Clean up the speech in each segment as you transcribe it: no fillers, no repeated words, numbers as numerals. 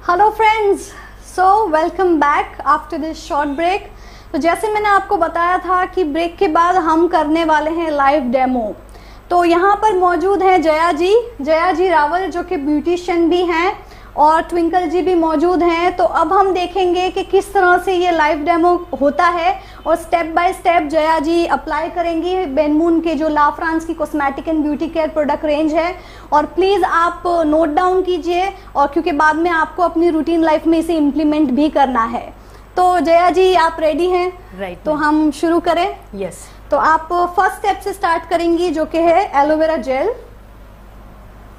Hello friends, so welcome back after this short break. तो जैसे मैंने आपको बताया था कि ब्रेक के बाद हम करने वाले हैं लाइव डेमो। तो यहाँ पर मौजूद हैं जया जी रावल, जो कि ब्यूटिशियन भी हैं, और ट्विंकल जी भी मौजूद हैं। तो अब हम देखेंगे कि किस तरह से ये लाइव डेमो होता है और step by step Jaya ji apply करेंगी बेनमून के जो ला फ्रांस की cosmetic and beauty care product range है। और प्लीज़ आप नोट डाउन कीजिए, और क्योंकि बाद में आपको अपनी रूटीन लाइफ में इसे इम्प्लीमेंट भी करना है। तो जया जी, आप रेडी हैं? राइट। तो हम शुरू करें? यस। तो आप फर्स्ट स्टेप से स्टार्ट करेंगी, जो कि है एलोवेरा जेल।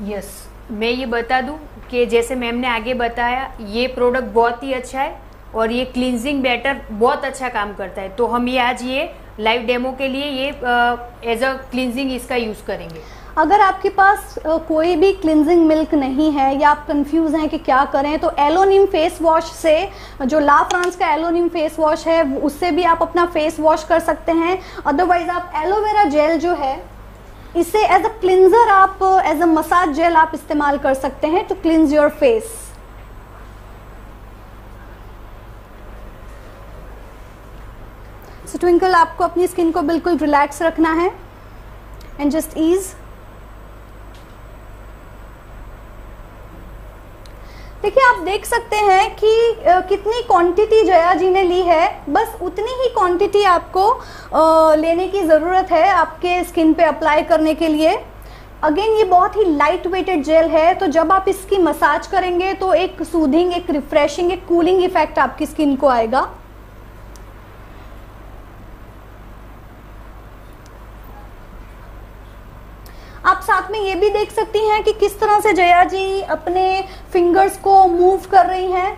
यस, मैं ये बता दूं कि जैसे मैम ने आगे बताया, ये प्रोडक्ट बहुत ही अच्छा है और ये क्लींजिंग बैटर बहुत अच्छा काम करता है। तो हम ये आज ये लाइव डेमो के लिए ये एज अ क्लींजिंग इसका यूज करेंगे। अगर आपके पास कोई भी क्लिनजिंग मिल्क नहीं है या आप कंफ्यूज हैं कि क्या करें, तो एलोनिम फेस वॉश से, जो ला फ्रांस का एलोनिम फेस वॉश है, उससे भी आप अपना फेस वॉश कर सकते हैं। अदरवाइज आप एलोवेरा जेल जो है, इसे एज अ क्लिंजर, आप एज अ मसाज जेल आप इस्तेमाल कर सकते हैं to cleanse your face. So Twinkle, आपको अपनी स्किन को बिल्कुल रिलैक्स रखना है एंड जस्ट ईज। देखिए, आप देख सकते हैं कि कितनी क्वांटिटी जया जी ने ली है। बस उतनी ही क्वांटिटी आपको लेने की ज़रूरत है आपके स्किन पे अप्लाई करने के लिए। अगेन, ये बहुत ही लाइट वेटेड जेल है, तो जब आप इसकी मसाज करेंगे तो एक सूदिंग, एक रिफ्रेशिंग, एक कूलिंग इफेक्ट आपकी स्किन को आएगा। आप साथ में ये भी देख सकती हैं कि किस तरह से जया जी अपने फिंगर्स को मूव कर रही हैं।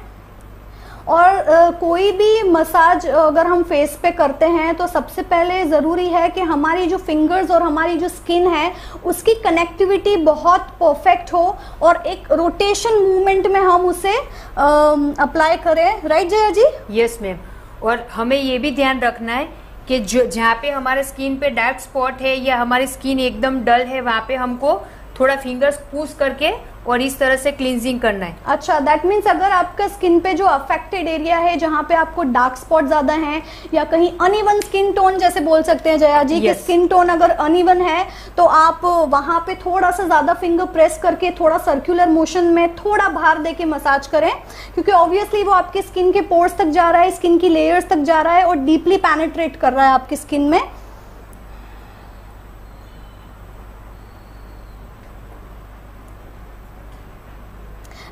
और कोई भी मसाज अगर हम फेस पे करते हैं तो सबसे पहले ज़रूरी है कि हमारी जो फिंगर्स और हमारी जो स्किन है उसकी कनेक्टिविटी बहुत परफेक्ट हो और एक रोटेशन मूवमेंट में हम उसे अप्लाई करें। Right Jaya ji? Yes ma'am. और हमें ये भी ध्यान रखना है कि जो जहाँ पे हमारे स्किन पे डार्क स्पॉट है या हमारी स्किन एकदम डल है, वहाँ पे हमको थोड़ा फिंगर्स पुश करके और इस तरह से क्लींजिंग करना है। अच्छा, दैट मीन्स अगर आपका स्किन पे जो अफेक्टेड एरिया है, जहाँ पे आपको डार्क स्पॉट ज्यादा हैं या कहीं अनइवन स्किन टोन, जैसे बोल सकते हैं जया जी कि स्किन टोन अगर अनइवन है, तो आप वहां पे थोड़ा सा ज्यादा फिंगर प्रेस करके थोड़ा सर्कुलर मोशन में थोड़ा भार देके मसाज करें, क्योंकि ऑब्वियसली वो आपकी स्किन के पोर्स तक जा रहा है, स्किन की लेयर्स तक जा रहा है और डीपली पेनिट्रेट कर रहा है आपकी स्किन में।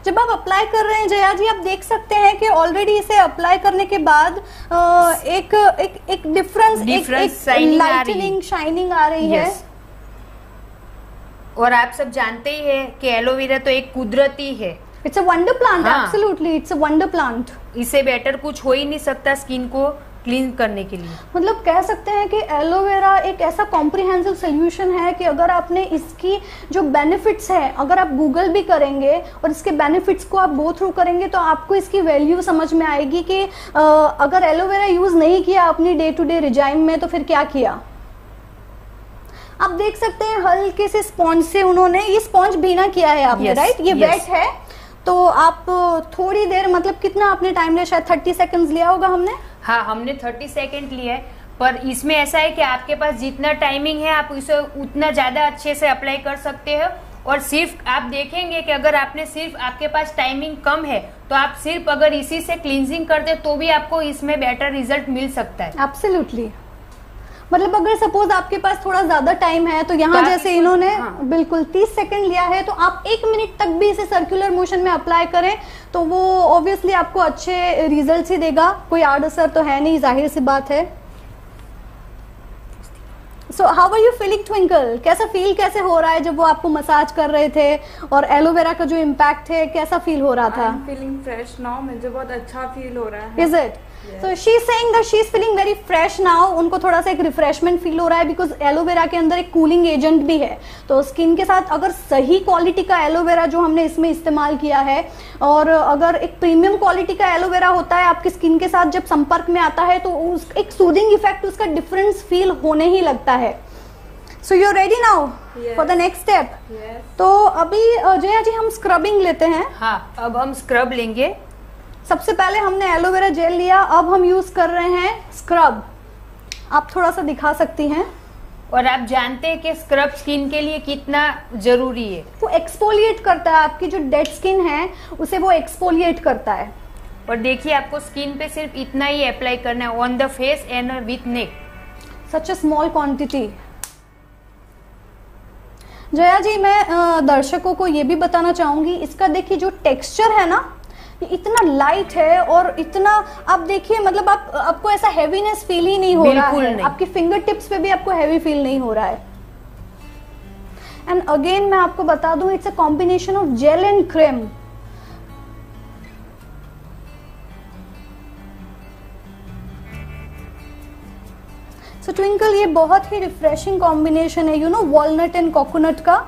जब आप अप्लाई कर रहे हैं जया जी, आप देख सकते हैं कि ऑलरेडी इसे अप्लाई करने के बाद एक डिफरेंस, एक लाइटनिंग, शाइनिंग आ रही है। और आप सब जानते ही है कि एलोवेरा तो एक कुदरती है, it's a wonder plant. Absolutely, it's a wonder plant. इसे बेटर कुछ हो ही नहीं सकता स्किन को क्लीन करने के लिए। मतलब कह सकते हैं कि एलोवेरा एक ऐसा कॉम्प्रिहेंसिव सोल्यूशन है कि अगर आपने इसकी जो बेनिफिट्स है, अगर आप गूगल भी करेंगे और इसके बेनिफिट्स को आप गो थ्रू करेंगे, तो आपको इसकी वैल्यू समझ में आएगी कि अगर एलोवेरा यूज नहीं किया अपनी डे टू डे रिजाइम में, तो फिर क्या किया। आप देख सकते हैं हल्के से स्पॉन्ज से उन्होंने, ये स्पॉन्ज भीना किया है आपने, राइट? ये वेट है, तो आप थोड़ी देर, मतलब कितना आपने टाइम लिया, शायद 30 सेकंड्स लिया होगा हमने। हाँ, हमने 30 सेकंड लिए है, पर इसमें ऐसा है कि आपके पास जितना टाइमिंग है आप इसे उतना ज्यादा अच्छे से अप्लाई कर सकते हो। और सिर्फ आप देखेंगे कि अगर आपने सिर्फ, आपके पास टाइमिंग कम है, तो आप सिर्फ अगर इसी से क्लींजिंग करते तो भी आपको इसमें बेटर रिजल्ट मिल सकता है। एब्सोल्युटली। मतलब अगर सपोज आपके पास थोड़ा ज्यादा टाइम है, तो यहाँ तो जैसे इन्होंने बिल्कुल 30 सेकंड लिया है, तो आप 1 मिनट तक भी इसे सर्कुलर मोशन में अप्लाई करें तो वो ऑब्वियसली आपको अच्छे रिजल्ट्स ही देगा। कोई आड़ असर तो है नहीं, जाहिर सी बात है। So how are you feeling Twinkle? कैसे हो रहा है जब वो आपको मसाज कर रहे थे, और एलोवेरा का जो इम्पैक्ट है, कैसा फील हो रहा था? फीलिंग फ्रेश नाउ, मुझे बहुत अच्छा फील हो रहा है। Is it? So she is saying that she is feeling very fresh now. उनको थोड़ा सा एक रिफ्रेशमेंट फील हो रहा है, बिकॉज एलोवेरा के अंदर एक कूलिंग एजेंट भी है। तो स्किन के साथ अगर सही क्वालिटी का एलोवेरा जो हमने इसमें इस्तेमाल किया है, और अगर एक प्रीमियम क्वालिटी का एलोवेरा होता है, आपकी स्किन के साथ जब संपर्क में आता है, तो एक सूदिंग इफेक्ट, उसका डिफरेंस फील होने ही लगता है। So you're ready now? For the next step. तो अभी जया जी हम स्क्रबिंग लेते हैं। हाँ, अब हम स्क्रब लेंगे। सबसे पहले हमने एलोवेरा जेल लिया, अब हम यूज कर रहे हैं स्क्रब। आप थोड़ा सा दिखा सकती हैं। और आप जानते हैं कि स्क्रब स्किन के लिए कितना जरूरी है। वो एक्सफोलिएट करता है, आपकी जो डेड स्किन है उसे वो एक्सफोलिएट करता है। और देखिए आपको स्किन पे सिर्फ इतना ही अप्लाई करना है, on the face and with neck. Such a small quantity. Jaya ji मैं दर्शकों को ये भी बताना चाहूंगी, इसका देखिए जो टेक्सचर है ना, ये इतना लाइट है और इतना, आप देखिए मतलब आपको ऐसा हैवीनेस फील ही नहीं हो रहा है। आपकी फिंगर टिप्स पे भी आपको हैवी फील नहीं हो रहा है। एंड अगेन मैं आपको बता दूं, it's a combination of gel and cream. So Twinkle, ये बहुत ही रिफ्रेशिंग कॉम्बिनेशन है, you know, walnut and coconut का।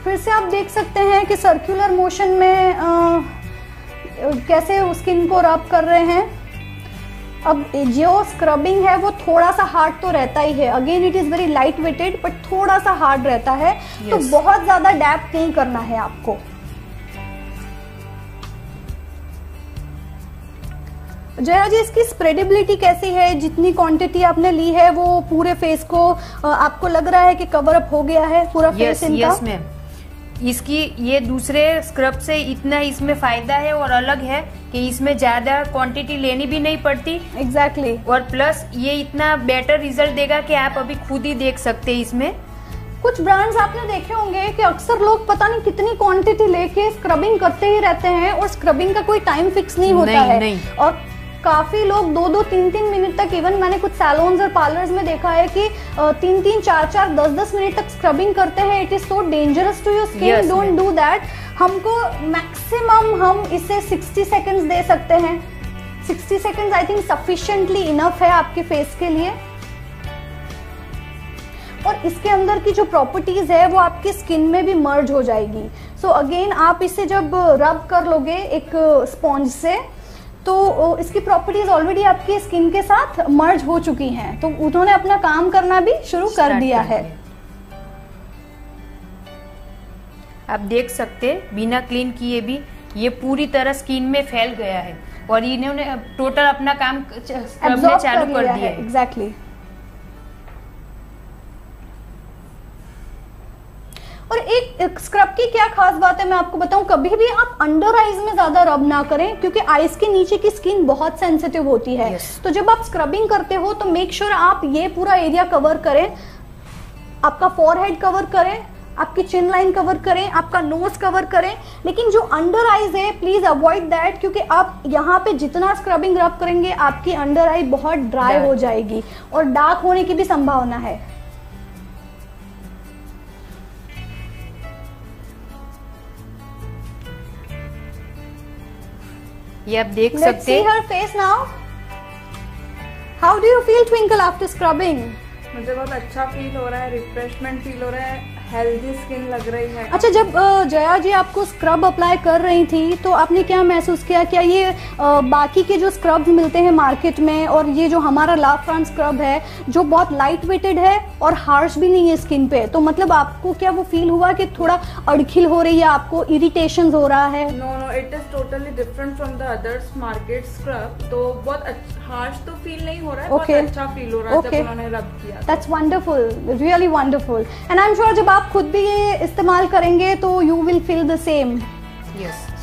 फिर से आप देख सकते हैं कि सर्कुलर मोशन में कैसे स्किन को रब कर रहे हैं। अब जो स्क्रबिंग है वो थोड़ा सा हार्ड तो रहता ही है। Again it is very light weighted, but थोड़ा सा हार्ड रहता है। तो बहुत ज्यादा डैप नहीं करना है आपको। जया जी इसकी स्प्रेडेबिलिटी कैसी है? जितनी क्वांटिटी आपने ली है वो पूरे फेस को आपको लग रहा है कि कवर अप हो गया है पूरा फेस इनका? यस मैम, इसकी ये दूसरे स्क्रब से इतना इसमें फायदा है और अलग है कि इसमें ज्यादा क्वांटिटी लेनी भी नहीं पड़ती। एग्जैक्टली। और प्लस ये इतना बेटर रिजल्ट देगा कि आप अभी खुद ही देख सकते हैं। इसमें कुछ ब्रांड्स आपने देखे होंगे कि अक्सर लोग पता नहीं कितनी क्वांटिटी लेके स्क्रबिंग करते ही रहते हैं और स्क्रबिंग का कोई टाइम फिक्स नहीं होता है। नहीं। और काफी लोग 2-2, 3-3 मिनट तक, इवन मैंने कुछ सैलून्स और पार्लर्स में देखा है कि 3-3, 4-4, 10-10 मिनट तक स्क्रबिंग करते हैं। It is so dangerous to your skin, don't do that. हमको मैक्सिमम हम इसे 60 सेकेंड्स दे सकते हैं। 60 seconds I think sufficiently enough है आपके फेस के लिए। और इसके अंदर की जो प्रॉपर्टीज है वो आपकी स्किन में भी मर्ज हो जाएगी। सो अगेन आप इसे जब रब कर लोगे एक स्पॉन्ज से, तो इसकी प्रॉपर्टीज ऑलरेडी आपकी स्किन के साथ मर्ज हो चुकी हैं, तो उन्होंने अपना काम करना भी शुरू कर दिया है। आप देख सकते बिना क्लीन किए भी ये पूरी तरह स्किन में फैल गया है और इन्होंने टोटल अपना काम करना चालू कर दिया है। एग्जैक्टली। और एक स्क्रब की क्या खास बात है मैं आपको बताऊं, कभी भी आप अंडर आईज में ज्यादा रब ना करें क्योंकि आईज के नीचे की स्किन बहुत सेंसिटिव होती है। तो जब आप स्क्रबिंग करते हो तो मेक श्योर आप ये पूरा एरिया कवर करें, आपका फोरहेड कवर करें, आपकी चिन लाइन कवर करें, आपका नोज कवर करें। लेकिन जो अंडर आईज है प्लीज अवॉइड दैट, क्योंकि आप यहाँ पे जितना स्क्रबिंग रब करेंगे आपकी अंडर आई बहुत ड्राई हो जाएगी और डार्क होने की भी संभावना है। ये आप देख सकते हैं। Let's see her face now. How do you feel, Twinkle, after scrubbing? मुझे बहुत अच्छा फील हो रहा है, रिफ्रेशमेंट फील हो रहा है, हेल्दी स्किन लग रही है। अच्छा, जब जया जी आपको स्क्रब अप्लाई कर रही थी तो आपने क्या महसूस किया? क्या ये बाकी के जो स्क्रब मिलते हैं मार्केट में और ये जो हमारा लाफ्रान स्क्रब है जो बहुत लाइट वेटेड है और हार्श भी नहीं है स्किन पे, तो मतलब आपको क्या वो फील हुआ कि थोड़ा अड़खिल हो रही है, आपको इरिटेशन हो रहा है? No, it is totally different from the others market scrub. तो बहुत हार्श तो फील नहीं हो रहा है, बहुत अच्छा फील हो रहा है जब उन्होंने रब किया। That's wonderful, really wonderful. And I am sure जब आप खुद भी ये इस्तेमाल करेंगे तो you will feel the same.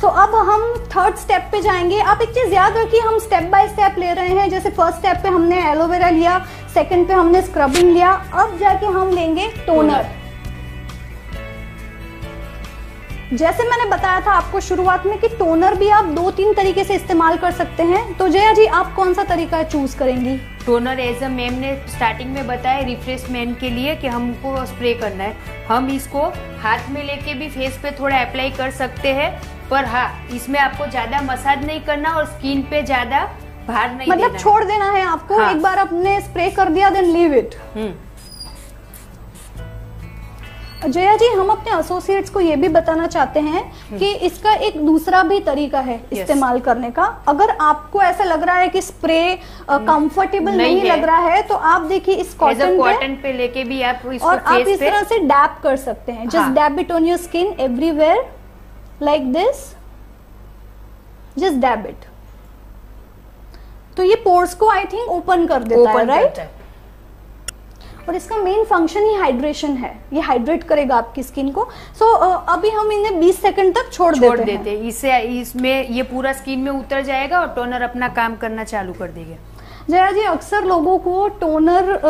So अब हम थर्ड स्टेप पे जाएंगे। आप एक चीज याद रखिए, हम स्टेप बाय स्टेप ले रहे हैं। जैसे फर्स्ट स्टेप पे हमने एलोवेरा लिया, सेकंड पे हमने स्क्रबिंग लिया, अब जाके हम लेंगे टोनर। जैसे मैंने बताया था आपको शुरुआत में कि टोनर भी आप 2-3 तरीके से इस्तेमाल कर सकते हैं। तो जया जी आप कौन सा तरीका चूज करेंगी? टोनर एज अ मैम ने स्टार्टिंग में बताया रिफ्रेशमेंट के लिए कि हमको स्प्रे करना है। हम इसको हाथ में लेके भी फेस पे थोड़ा अप्लाई कर सकते हैं, पर हाँ इसमें आपको ज्यादा मसाज नहीं करना और स्किन पे ज्यादा भार नहीं मतलब देना छोड़ देना है आपको। हाँ। एक बार आपने स्प्रे कर दिया देन लीव इट। जया जी, हम अपने एसोसिएट्स को ये भी बताना चाहते हैं कि इसका एक दूसरा भी तरीका है इस्तेमाल करने का। अगर आपको ऐसा लग रहा है कि स्प्रे कंफर्टेबल नहीं लग रहा है तो आप देखिए इस कॉटन पे लेके भी आप इसको और आप इस तरह से डैप कर सकते हैं। Just dab it on your skin everywhere like this, just dab it. तो ये पोर्स को आई थिंक ओपन कर देता है, राइट? और इसका मेन फंक्शन ही हाइड्रेशन है, ये हाइड्रेट करेगा आपकी स्किन को। सो अभी हम इन्हें 20 सेकंड तक छोड़ देते हैं। इससे इसमें ये पूरा स्किन में उतर जाएगा और टोनर अपना काम करना चालू कर देगा। जया जी, अक्सर लोगों को टोनर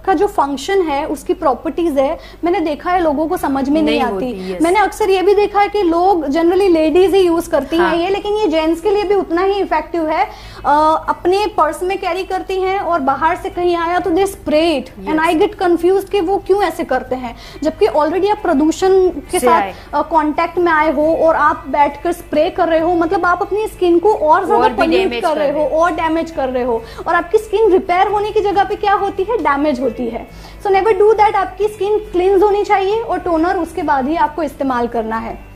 का जो फंक्शन है, उसकी प्रॉपर्टीज है, मैंने देखा है लोगों को समझ में नहीं आती। मैंने अक्सर ये भी देखा है कि लोग जनरली लेडीज ही यूज करती हैं ये, लेकिन ये जेंट्स के लिए भी उतना ही इफेक्टिव है। अपने पर्स में कैरी करती हैं और बाहर से कहीं आया तो they spray it and I get confused कि वो क्यों ऐसे करते हैं, जबकि ऑलरेडी आप प्रदूषण के साथ कांटेक्ट में आए हो और आप बैठकर स्प्रे कर रहे हो, मतलब आप अपनी स्किन को और ज्यादा पॉल्यूट कर रहे हो और डैमेज कर रहे हो, और आपकी स्किन रिपेयर होने की जगह पे क्या होती है, डैमेज होती है। So never do that. आपकी स्किन क्लींस होनी चाहिए और टोनर उसके बाद ही आपको इस्तेमाल करना है।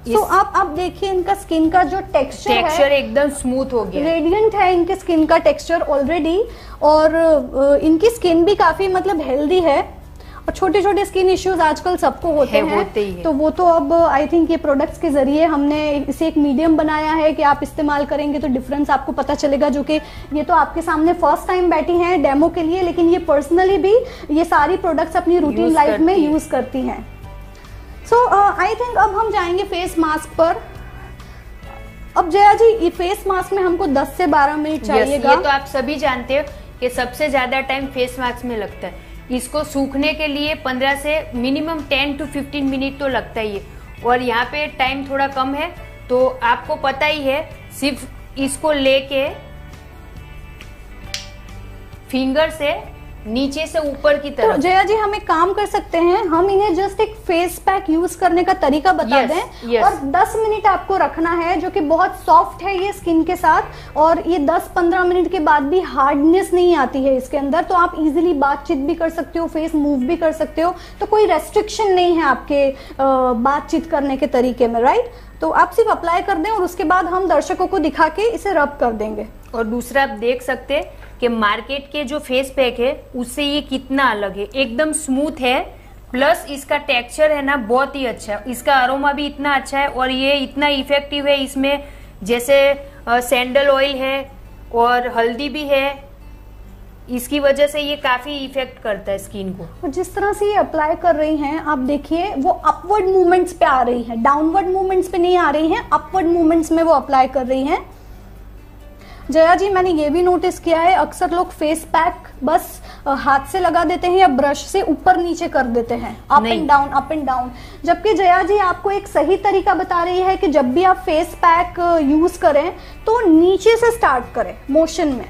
तो आप देखिए इनका स्किन का जो टेक्सचर एकदम स्मूथ हो गया, रेडियंट है इनके स्किन का टेक्सचर ऑलरेडी, और इनकी स्किन भी काफी मतलब हेल्दी है। और छोटे छोटे स्किन इश्यूज आजकल सबको होते हैं, तो वो तो अब आई थिंक ये प्रोडक्ट्स के जरिए हमने इसे एक मीडियम बनाया है कि आप इस्तेमाल करेंगे तो डिफरेंस आपको पता चलेगा। जो कि ये तो आपके सामने फर्स्ट टाइम बैठी हैं डेमो के लिए, लेकिन ये पर्सनली भी ये सारी प्रोडक्ट्स अपनी रूटीन लाइफ में यूज करती हैं। सो आई थिंक अब हम जाएंगे फेस मास्क पर। अब जया जी, ये फेस मास्क में हमको 10 से 12 मिनट चाहिएगा। ये तो आप सभी जानते हो कि सबसे ज्यादा टाइम फेस मास्क में लगता है। इसको सूखने के लिए 15 से मिनिमम 10 to 15 मिनट तो लगता ही है, और यहाँ पे टाइम थोड़ा कम है तो आपको पता ही है, सिर्फ इसको लेके फिंगर से नीचे से ऊपर की तरफ। तो जया जी, हम एक काम कर सकते हैं, हम इन्हें जस्ट एक फेस पैक यूज करने का तरीका बता दें और 10 मिनट आपको रखना है, जो कि बहुत सॉफ्ट है ये स्किन के साथ, और ये 10-15 मिनट के बाद भी हार्डनेस नहीं आती है इसके अंदर, तो आप इजीली बातचीत भी कर सकते हो, फेस मूव भी कर सकते हो, तो कोई रेस्ट्रिक्शन नहीं है आपके बातचीत करने के तरीके में, राइट? तो आप सिर्फ अप्लाई कर दें और उसके बाद हम दर्शकों को दिखा के इसे रब कर देंगे। और दूसरा आप देख सकते हैं कि मार्केट के जो फेस पैक है उससे ये कितना अलग है, एकदम स्मूथ है, प्लस इसका टेक्सचर है ना बहुत ही अच्छा है, इसका अरोमा भी इतना अच्छा है, और ये इतना इफेक्टिव है। इसमें जैसे सैंडल ऑयल है और हल्दी भी है, इसकी वजह से ये काफी इफेक्ट करता है स्किन को। और जिस तरह से ये अप्लाई कर रही हैं, आप देखिए वो अपवर्ड मूवमेंट्स पे आ रही हैं, डाउनवर्ड मूवमेंट्स पे नहीं आ रही हैं, अपवर्ड मूवमेंट्स में वो अप्लाई कर रही हैं। जया जी, मैंने ये भी नोटिस किया है, अक्सर लोग फेस पैक बस हाथ से लगा देते हैं या ब्रश से ऊपर नीचे कर देते हैं, up and down up and down, जबकि जया जी आपको एक सही तरीका बता रही है कि जब भी आप फेस पैक यूज करें तो नीचे से स्टार्ट करें मोशन में।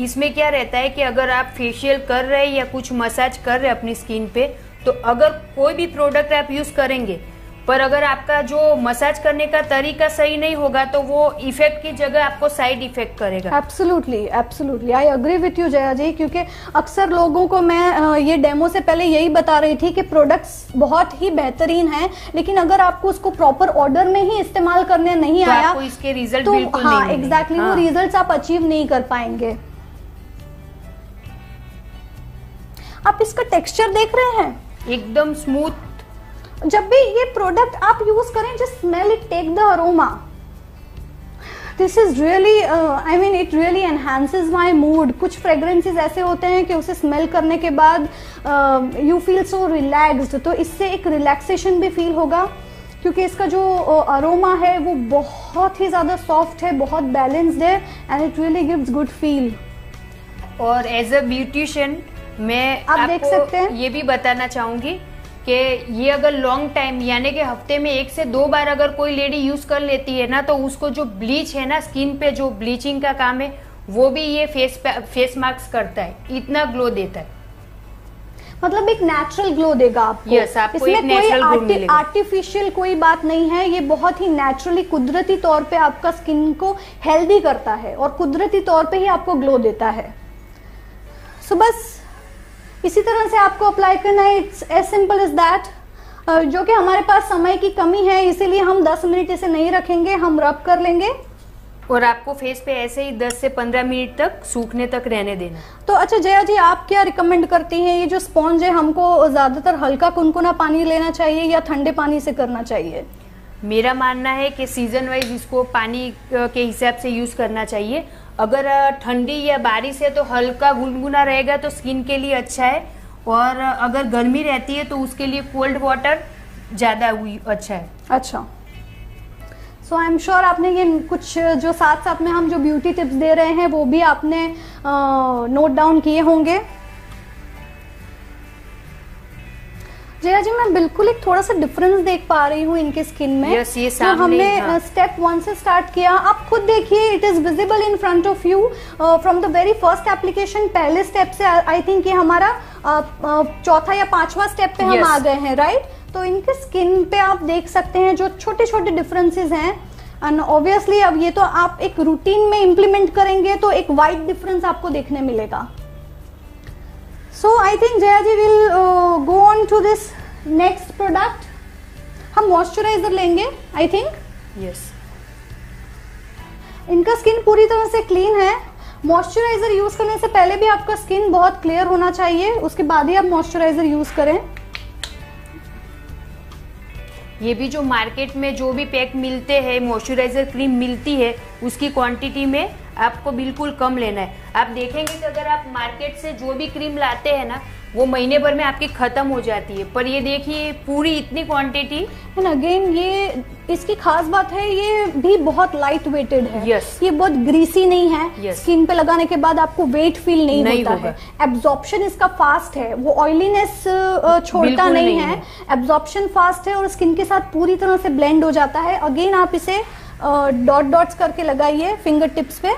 इसमें क्या रहता है कि अगर आप फेशियल कर रहे हैं या कुछ मसाज कर रहे हैं अपनी स्किन पे, तो अगर कोई भी प्रोडक्ट आप यूज करेंगे, पर अगर आपका जो मसाज करने का तरीका सही नहीं होगा तो वो इफेक्ट की जगह आपको साइड इफेक्ट करेगा। Absolutely, absolutely, I agree with you Jaya ji, क्योंकि अक्सर लोगों को मैं ये डेमो से पहले यही बता रही थी कि प्रोडक्ट्स बहुत ही बेहतरीन हैं, लेकिन अगर आपको उसको प्रॉपर ऑर्डर में ही इस्तेमाल करने नहीं तो आया आपको इसके रिजल्ट तो बिल्कुल हाँ नहीं एग्जैक्टली वो रिजल्ट आप अचीव नहीं कर पाएंगे। आप इसका टेक्सचर देख रहे हैं, एकदम स्मूथ। जब भी ये प्रोडक्ट आप यूज करें, just smell it, take the aroma, this is really I mean it really enhances my mood. कुछ फ्रेग्रेंसेस ऐसे होते हैं कि उसे स्मेल करने के बाद यू फील सो रिलैक्स्ड, तो इससे एक रिलैक्सेशन भी फील होगा, क्योंकि इसका जो अरोमा है वो बहुत ही ज्यादा सॉफ्ट है, बहुत बैलेंस्ड है, and it really gives good feel. और एज अ ब्यूटिशियन मैं आप देख सकते हैं, ये भी बताना चाहूंगी कि ये अगर लॉन्ग टाइम यानी कि हफ्ते में 1 से 2 बार अगर कोई लेडी यूज कर लेती है ना, तो उसको जो ब्लीच है ना स्किन पे, जो ब्लीचिंग का काम है वो भी ये फेस मास्क करता है, इतना ग्लो देता है, मतलब एक नेचुरल ग्लो देगा आपको। यस, आपको इसमें एक नेचुरल ग्लो मिलेगा, आर्टिफिशियल कोई बात नहीं है, ये बहुत ही नेचुरली कुदरती तौर पे आपका स्किन को हेल्दी करता है और कुदरती तौर पे ही आपको ग्लो देता है। सो बस इसी तरह से आपको अप्लाई करना है, it's as simple as that. जो कि हमारे पास समय की कमी है इसीलिए हम 10 मिनट इसे नहीं रखेंगे, हम रब कर लेंगे और आपको फेस पे ऐसे ही 10 से 15 मिनट तक सूखने तक रहने देना। तो अच्छा जया जी, आप क्या रिकमेंड करती हैं, ये जो स्पॉन्ज है हमको ज्यादातर हल्का कुनकुना पानी लेना चाहिए या ठंडे पानी से करना चाहिए? मेरा मानना है कि सीजन वाइज इसको पानी के हिसाब से यूज करना चाहिए। अगर ठंडी या बारिश है तो हल्का गुनगुना रहेगा तो स्किन के लिए अच्छा है, और अगर गर्मी रहती है तो उसके लिए कोल्ड वाटर ज्यादा अच्छा है। अच्छा, सो आई एम श्योर आपने ये कुछ जो साथ साथ में हम जो ब्यूटी टिप्स दे रहे हैं वो भी आपने नोट डाउन किए होंगे। जया जी, मैं बिल्कुल एक थोड़ा सा डिफरेंस देख पा रही हूँ इनके स्किन में। यस, ये तो हमने स्टेप 1 से स्टार्ट किया, आप खुद देखिए, it is visible in front of you from the very first application. पहले स्टेप से आई थिंक ये हमारा चौथा या 5वां स्टेप पे हम आ गए हैं, राइट? तो इनके स्किन पे आप देख सकते हैं जो छोटे छोटे डिफरेंसेस हैं, एंड ऑब्वियसली अब ये तो आप एक रूटीन में इंप्लीमेंट करेंगे तो एक वाइड डिफरेंस आपको देखने मिलेगा। So I think Jaya ji will go on to this next product. हम मॉइस्चराइजर लेंगे, आई थिंक। यस, इनका स्किन पूरी तरह से क्लीन है। मॉइस्चराइजर यूज करने से पहले भी आपका स्किन बहुत क्लियर होना चाहिए, उसके बाद ही आप मॉइस्चराइजर यूज करें। ये भी जो मार्केट में जो भी पैक मिलते हैं, मॉइस्चराइजर क्रीम मिलती है, उसकी क्वांटिटी में आपको बिल्कुल कम लेना है। आप देखेंगे कि अगर आप मार्केट से जो भी क्रीम लाते हैं ना, वो महीने भर में आपकी खत्म हो जाती है, पर ये देखिए पूरी इतनी क्वांटिटी। एंड अगेन ये इसकी खास बात है, ये भी बहुत लाइट वेटेड है। Yes. ये बहुत ग्रीसी नहीं है। Yes. स्किन पे लगाने के बाद आपको वेट फील नहीं होता होगा। है। एब्जॉर्प्शन इसका फास्ट है, वो ऑयलीनेस छोड़ता नहीं है। एब्जॉर्प्शन फास्ट है और स्किन के साथ पूरी तरह से ब्लेंड हो जाता है। अगेन आप इसे डॉट डॉट्स करके लगाइए फिंगर टिप्स पे।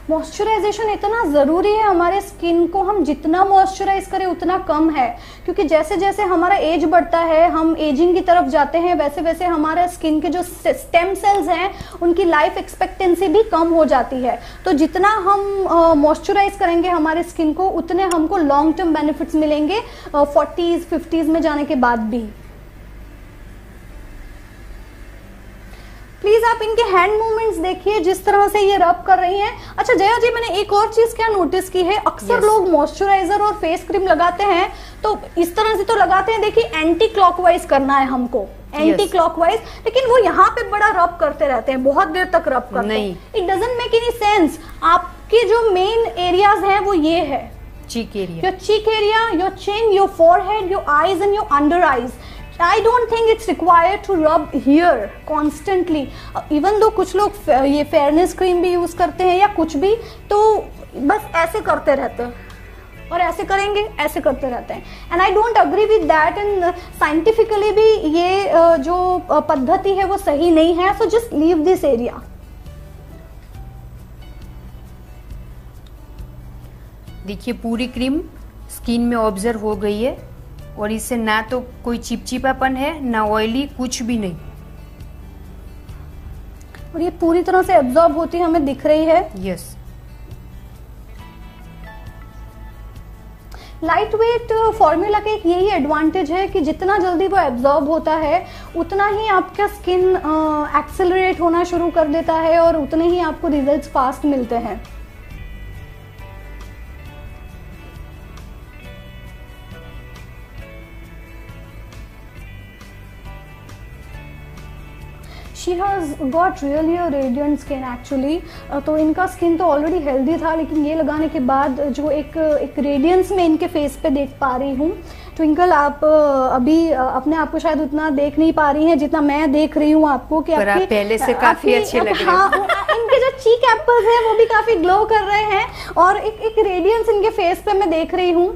मॉइस्चराइजेशन इतना ज़रूरी है हमारे स्किन को, हम जितना मॉइस्चराइज करें उतना कम है, क्योंकि जैसे जैसे हमारा एज बढ़ता है, हम एजिंग की तरफ जाते हैं, वैसे वैसे हमारा स्किन के जो स्टेम सेल्स हैं उनकी लाइफ एक्सपेक्टेंसी भी कम हो जाती है। तो जितना हम मॉइस्चराइज करेंगे हमारे स्किन को, उतने हमको लॉन्ग टर्म बेनिफिट्स मिलेंगे 40s 50s में जाने के बाद भी। प्लीज आप इनके हैंड मूवमेंट्स देखिए, जिस तरह से ये रब कर रही हैं। अच्छा जया जी, मैंने एक और चीज क्या नोटिस की है, अक्सर लोग मॉइस्चराइजर और फेस क्रीम लगाते हैं तो इस तरह से तो लगाते हैं, देखिए एंटी क्लॉकवाइज करना है हमको, एंटी क्लॉकवाइज, लेकिन वो यहाँ पे बड़ा रब करते रहते हैं, बहुत देर तक रब करते हैं। It doesn't make any sense. आपके जो मेन एरियाज हैं वो ये है, cheek area, your cheek area, your chin, your forehead, your eyes and your under eyes. I don't think it's required to rub here constantly. Even though कुछ लोग ये fairness cream भी यूज करते हैं या कुछ भी, तो बस ऐसे करते रहते हैं और ऐसे करेंगे, ऐसे करते रहते हैं। And I don't agree with that, and scientifically भी ये जो पद्धति है वो सही नहीं है। So just leave this area. देखिए पूरी क्रीम स्किन में ऑब्जर्व हो गई है और इससे ना तो कोई चिपचिपापन है ना ऑयली, कुछ भी नहीं, और ये पूरी तरह से एब्जॉर्ब होती हमें दिख रही है। यस, लाइट वेट फॉर्मूला का एक यही एडवांटेज है कि जितना जल्दी वो एब्जॉर्ब होता है उतना ही आपका स्किन एक्सेलरेट होना शुरू कर देता है और उतने ही आपको रिजल्ट्स फास्ट मिलते हैं। She has got really a radiant skin actually। तो इनका स्किन तो ऑलरेडी हेल्दी था, लेकिन ये लगाने के बाद जो एक रेडियंस में इनके फेस पे देख पा रही हूँ। ट्विंकल, आप अभी अपने आप को शायद उतना देख नहीं पा रही हैं जितना मैं देख रही हूँ आपको, कि आप पहले से काफी अच्छे लग रहे हैं। हाँ, इनके जो चीक एप्पल्स हैं वो भी काफी ग्लो कर रहे हैं और एक रेडियंस इनके फेस पे मैं देख रही हूँ।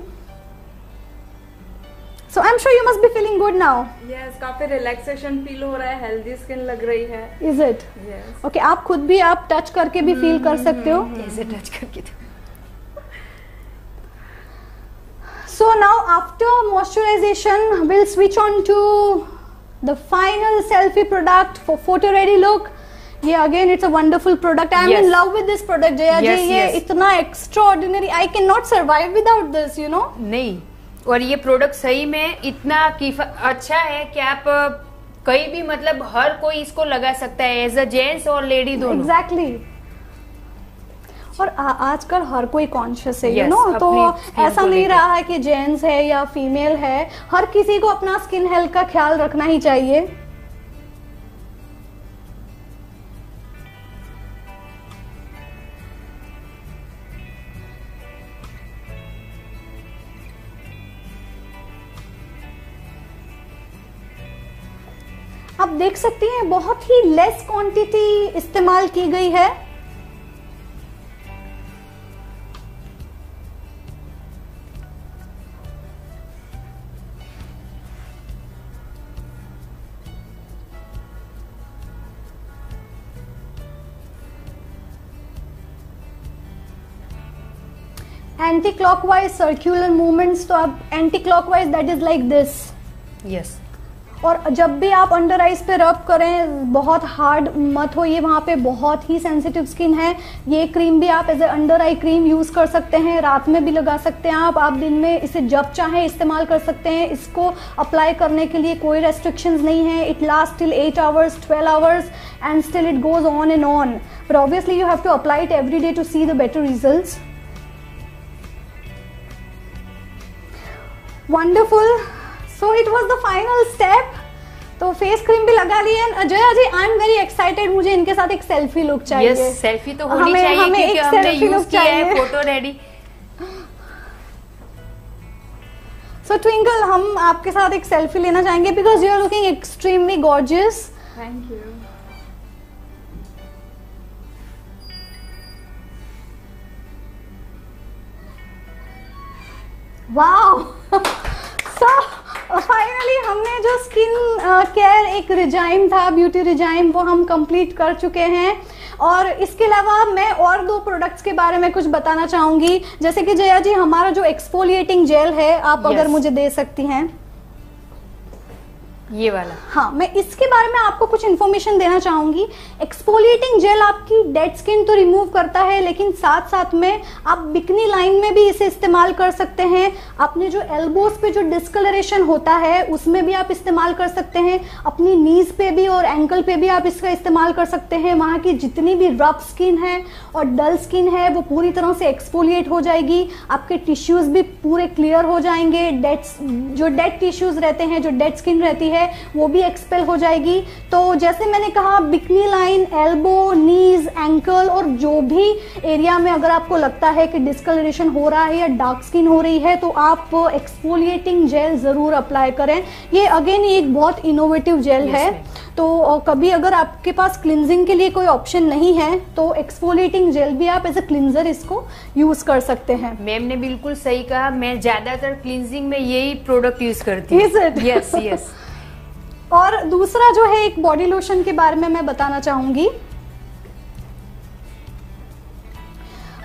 So I'm sure you must be feeling good now. Yes, काफी रिलैक्सेशन फील हो रहा है, हेल्दी स्किन लग रही है। Is it? Yes. Okay, आप खुद भी आप टच करके भी फील कर सकते हो। ऐसे टच करके तो। So now after moisturization, we'll switch on to the final selfie product for photo ready look. ये again it's a wonderful product. I am in love with this product Jaya ji. ये इतना extraordinary, I can not survive without this, you know. नहीं, और ये product सही में इतना अच्छा है कि आप कहीं भी, मतलब हर कोई इसको लगा सकता है, एज अ जेंट्स और लेडी दोनों. एग्जैक्टली. और आजकल हर कोई कॉन्शियस है, यू नो. तो ऐसा नहीं रहा है कि जेंट्स है या फीमेल है, हर किसी को अपना स्किन हेल्थ का ख्याल रखना ही चाहिए. आप देख सकती हैं बहुत ही लेस क्वांटिटी इस्तेमाल की गई है. एंटी क्लॉकवाइज सर्कुलर मूवमेंट्स, तो आप anti clockwise that is like this. Yes. और जब भी आप अंडर आइज पे रब करें, बहुत हार्ड मत हो, ये वहाँ पे बहुत ही सेंसिटिव स्किन है. ये क्रीम भी आप as a under eye cream use कर सकते हैं, रात में भी लगा सकते हैं आप दिन में इसे जब चाहें इस्तेमाल कर सकते हैं. इसको अप्लाई करने के लिए कोई रेस्ट्रिक्शंस नहीं है. It last till 8 hours, 12 hours and still it goes on and on. But obviously you have to apply it every day to see the better results. Wonderful. So it was the final step. तो face cream भी लगा ली है. Jaya ji, I am very excited. मुझे इनके साथ एक selfie look चाहिए. yes, सेल्फी तो होनी चाहिए क्योंकि हमने यूज किया है. Photo ready. सो ट्विंकल, हम आपके साथ एक सेल्फी लेना चाहेंगे because you are looking extremely gorgeous. Thank you. Wow. Finally हमने जो स्किन केयर एक रिजाइम था, ब्यूटी रिजाइम, वो हम कंप्लीट कर चुके हैं. और इसके अलावा मैं और 2 प्रोडक्ट्स के बारे में कुछ बताना चाहूंगी. जैसे कि जया जी, हमारा जो एक्सफोलिएटिंग जेल है, आप अगर मुझे दे सकती हैं ये वाला. हाँ, मैं इसके बारे में आपको कुछ इन्फॉर्मेशन देना चाहूंगी. एक्सफोलिएटिंग जेल आपकी डेड स्किन तो रिमूव करता है, लेकिन साथ साथ में आप बिकनी लाइन में भी इसे इस्तेमाल कर सकते हैं. अपने जो एल्बोज पे जो डिस्कलरेशन होता है उसमें भी आप इस्तेमाल कर सकते हैं. अपनी नीज पे भी और एंकल पे भी आप इसका इस्तेमाल कर सकते हैं. वहाँ की जितनी भी रफ स्किन है और डल स्किन है वो पूरी तरह से एक्सफोलिएट हो जाएगी. आपके टिश्यूज भी पूरे क्लियर हो जाएंगे. जो डेड टिश्यूज रहते हैं, जो डेड स्किन रहती है, वो भी एक्सपेल हो जाएगी. तो जैसे मैंने कहा, बिकनी लाइन, एल्बो, नीज, एंकल और जो भी एरिया में अगर आपको लगता है कि डिस्कलरेशन हो रहा है या डार्क स्किन हो रही है, तो आप एक्सफोलिएटिंग जेल जरूर अप्लाई करें. ये अगेन एक बहुत इनोवेटिव जेल है. तो कभी अगर आपके पास क्लिनजिंग के लिए कोई ऑप्शन नहीं है तो एक्सफोलिएटिंग जेल भी आप एज ए क्लिनजर इसको यूज कर सकते हैं. मैम ने बिल्कुल सही कहा. मैं ज्यादातर क्लिनजिंग में यही प्रोडक्ट यूज करती हूँ. Yes yes. और दूसरा जो है, एक बॉडी लोशन के बारे में मैं बताना चाहूंगी.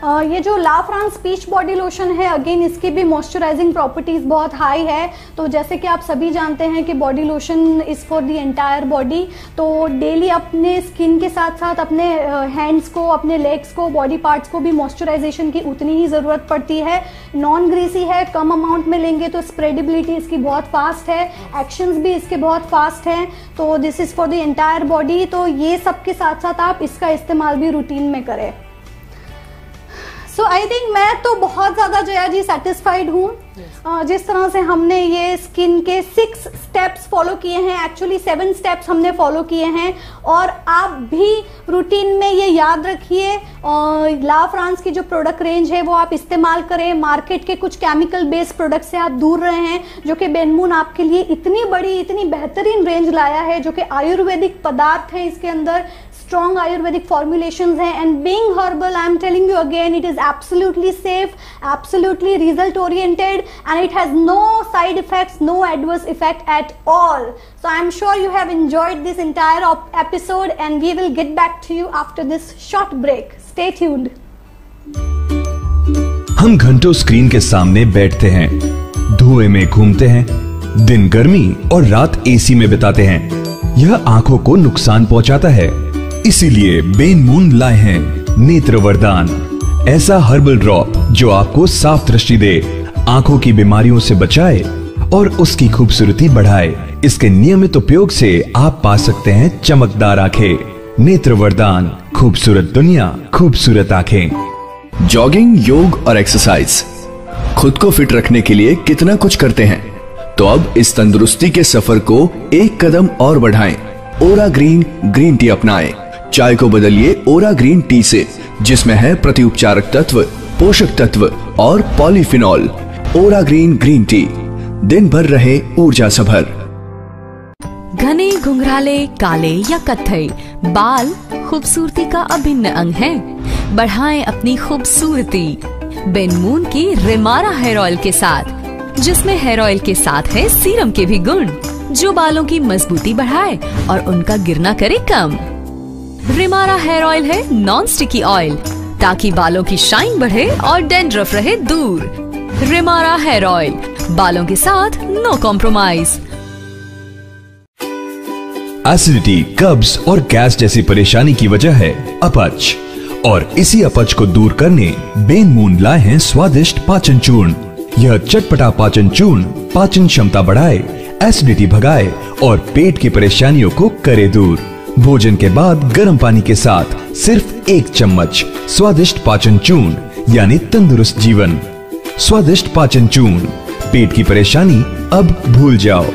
ये जो La France peach body lotion है, अगेन इसकी भी मॉइस्चराइजिंग प्रॉपर्टीज बहुत हाई है. तो जैसे कि आप सभी जानते हैं कि body lotion is for the entire body. तो डेली अपने स्किन के साथ साथ अपने हैंड्स को, अपने लेग्स को, बॉडी पार्ट्स को भी मॉइस्चराइजेशन की उतनी ही ज़रूरत पड़ती है. नॉन ग्रीसी है, कम अमाउंट में लेंगे तो स्प्रेडेबिलिटी इसकी बहुत फास्ट है, एक्शंस भी इसके बहुत फास्ट हैं. तो this is for the entire body. तो ये सब के साथ साथ आप इसका इस्तेमाल भी रूटीन में करें. सो आई थिंक मैं तो बहुत ज़्यादा जया जी सेटिस्फाइड हूँ. जिस तरह से हमने ये स्किन के 6 स्टेप्स फॉलो किए हैं, एक्चुअली 7 स्टेप्स हमने फॉलो किए हैं. और आप भी रूटीन में ये याद रखिए, ला फ्रांस की जो प्रोडक्ट रेंज है वो आप इस्तेमाल करें. मार्केट के कुछ केमिकल बेस्ड प्रोडक्ट से आप दूर रहे हैं, जो कि बेनमून आपके लिए इतनी बड़ी, इतनी बेहतरीन रेंज लाया है, जो कि आयुर्वेदिक पदार्थ है इसके अंदर, strong Ayurvedic formulations हैं. And being herbal, I'm telling you again, it is absolutely safe, absolutely result oriented, and it has no side effects, no adverse effect at all. So I'm sure you have enjoyed this entire episode, and we will get back to you after this short break. Stay tuned. हम घंटों screen के सामने बैठते हैं, धुएं में घूमते हैं, दिन गर्मी और रात एसी में बिताते हैं. यह आंखों को नुकसान पहुंचाता है. इसीलिए बेन मून लाए हैं नेत्र वरदान, ऐसा हर्बल ड्रॉप जो आपको साफ दृष्टि दे, आंखों की बीमारियों से बचाए और उसकी खूबसूरती बढ़ाए। इसके नियमित उपयोग से आप पा सकते हैं चमकदार आंखें। नेत्र वरदान, खूबसूरत दुनिया, खूबसूरत आंखें। जॉगिंग, योग और एक्सरसाइज खुद को फिट रखने के लिए कितना कुछ करते हैं, तो अब इस तंदुरुस्ती के सफर को एक कदम और बढ़ाएं। ओरा ग्रीन ग्रीन टी अपनाएं। चाय को बदलिए ओरा ग्रीन टी से, जिसमें है प्रतिउपचारक तत्व, पोषक तत्व और पॉलीफिनॉल। ओरा ग्रीन ग्रीन टी, दिन भर रहे ऊर्जा सभर। घने, घुंघराले, काले या कत्थई बाल खूबसूरती का अभिन्न अंग हैं। बढ़ाएं अपनी खूबसूरती बेन मून की रिमारा हेयर ऑयल के साथ, जिसमें हेयर ऑयल के साथ है सीरम के भी गुण, जो बालों की मजबूती बढ़ाए और उनका गिरना करे कम। रिमारा हेयर ऑयल है नॉन स्टिकी ऑयल, ताकि बालों की शाइन बढ़े और डैंड्रफ रहे दूर। रिमारा हेयर ऑयल, बालों के साथ नो कॉम्प्रोमाइज। एसिडिटी, कब्ज और गैस जैसी परेशानी की वजह है अपच, और इसी अपच को दूर करने बेन मून लाए हैं स्वादिष्ट पाचन चूर्ण। यह चटपटा पाचन चूर्ण पाचन क्षमता बढ़ाए, एसिडिटी भगाए और पेट की परेशानियों को करे दूर। भोजन के बाद गर्म पानी के साथ सिर्फ 1 चम्मच स्वादिष्ट पाचन चूर्ण, यानी तंदुरुस्त जीवन। स्वादिष्ट पाचन चूर्ण, पेट की परेशानी अब भूल जाओ।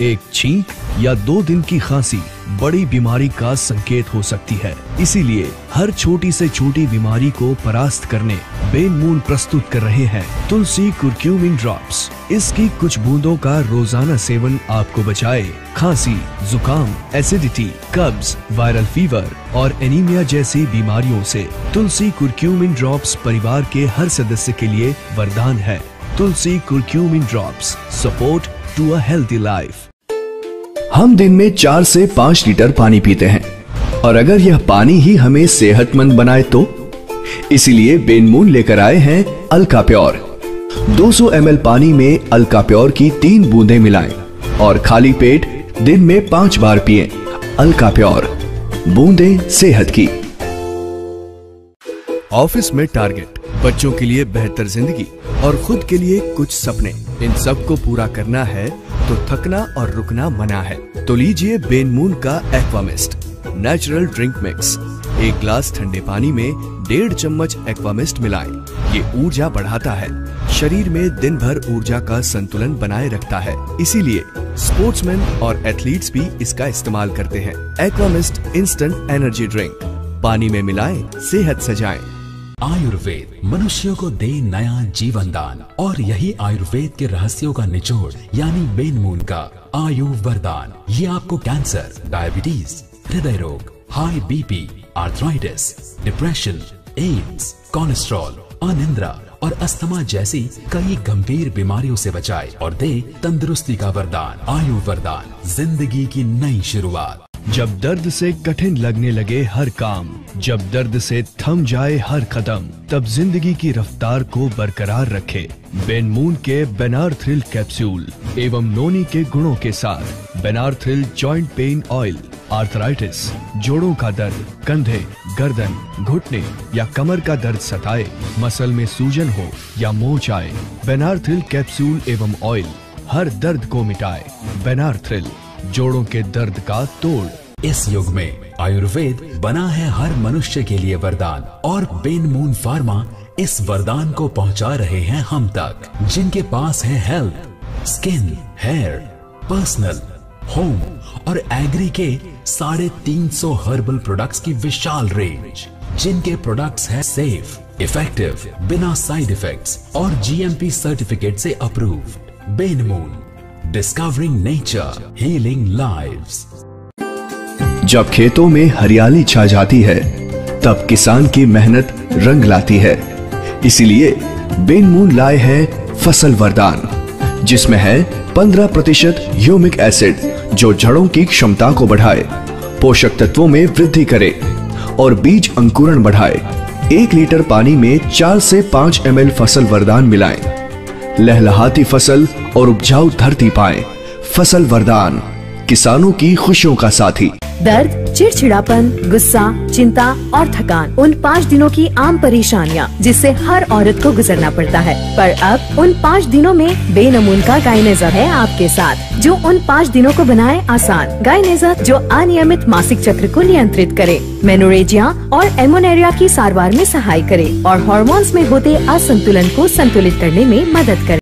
एक छींक या 2 दिन की खांसी बड़ी बीमारी का संकेत हो सकती है। इसीलिए हर छोटी से छोटी बीमारी को परास्त करने बेन मून प्रस्तुत कर रहे हैं तुलसी कुरक्यूमिन ड्रॉप्स। इसकी कुछ बूंदों का रोजाना सेवन आपको बचाए खांसी, जुकाम, एसिडिटी, कब्ज, वायरल फीवर और एनीमिया जैसी बीमारियों से। तुलसी कुरक्यूमिन ड्रॉप्स परिवार के हर सदस्य के लिए वरदान है। Tulsi curcumin drops, support to a healthy life. हम दिन में 4 से 5 लीटर पानी पीते हैं, और अगर यह पानी ही हमें सेहतमंद बनाए तो? इसीलिए बेन मून लेकर आए हैं अल्का प्योर। 200 ml पानी में अल्का प्योर की 3 बूंदें मिलाएं और खाली पेट दिन में 5 बार पिएं। अल्का प्योर, बूंदें सेहत की। ऑफिस में टारगेट, बच्चों के लिए बेहतर जिंदगी और खुद के लिए कुछ सपने, इन सब को पूरा करना है तो थकना और रुकना मना है। तो लीजिए बेन मून का एक्वामिस्ट नेचुरल ड्रिंक मिक्स। 1 ग्लास ठंडे पानी में 1.5 चम्मच एक्वामिस्ट मिलाएं। ये ऊर्जा बढ़ाता है, शरीर में दिन भर ऊर्जा का संतुलन बनाए रखता है। इसीलिए स्पोर्ट्समैन और एथलीट्स भी इसका इस्तेमाल करते हैं। एक्वामिस्ट इंस्टेंट एनर्जी ड्रिंक, पानी में मिलाएं, सेहत सजाएं। आयुर्वेद मनुष्यों को दे नया जीवन दान, और यही आयुर्वेद के रहस्यों का निचोड़ यानी बेन मून का आयु वरदान। ये आपको कैंसर, डायबिटीज, हृदय रोग, high BP, arthritis, depression, AIDS, cholesterol, अनिद्रा और अस्थमा जैसी कई गंभीर बीमारियों से बचाए और दे तंदुरुस्ती का वरदान। आयु वरदान, जिंदगी की नई शुरुआत। जब दर्द से कठिन लगने लगे हर काम, जब दर्द से थम जाए हर कदम, तब जिंदगी की रफ्तार को बरकरार रखे बेन मून के बेनार्थ्रिल कैप्सूल एवं नोनी के गुणों के साथ। बेनार्थ्रिल जॉइंट पेन ऑयल, आर्थराइटिस, जोड़ों का दर्द, कंधे, गर्दन, घुटने या कमर का दर्द सताए, मसल में सूजन हो या मोच आए, बेनार्थ्रिल कैप्सूल एवं ऑयल हर दर्द को मिटाए। बेनार्थ्रिल, जोड़ों के दर्द का तोड़। इस युग में आयुर्वेद बना है हर मनुष्य के लिए वरदान, और बेन मून फार्मा इस वरदान को पहुंचा रहे हैं हम तक, जिनके पास है health, skin, hair, personal, home और एग्री के 350 हर्बल प्रोडक्ट्स की विशाल रेंज, जिनके प्रोडक्ट्स हैं सेफ, इफेक्टिव, बिना साइड इफेक्ट्स और GMP सर्टिफिकेट से approved. Benmoon, discovering nature, healing lives. जब खेतों में हरियाली छा जाती है, तब किसान की मेहनत रंग लाती है। इसीलिए बेन मून लाए हैं फसल वरदान, जिसमें है 15% ह्यूमिक एसिड, जो जड़ों की क्षमता को बढ़ाए, पोषक तत्वों में वृद्धि करे और बीज अंकुरण बढ़ाए। 1 लीटर पानी में 4 से 5 ml फसल वरदान मिलाएं। लहलहाती फसल और उपजाऊ धरती पाएं। फसल वरदान, किसानों की खुशियों का साथी। दर्द, चिड़चिड़ापन, गुस्सा, चिंता और थकान उन 5 दिनों की आम परेशानियाँ जिससे हर औरत को गुजरना पड़ता है। पर अब उन 5 दिनों में बेनमून का गायनेज़र है आपके साथ, जो उन 5 दिनों को बनाए आसान। गायनेज़र जो अनियमित मासिक चक्र को नियंत्रित करे, मेनोरेजिया और एमोनेरिया की सारवार में सहाय करे और हार्मोन्स में होते असंतुलन को संतुलित करने में मदद करे।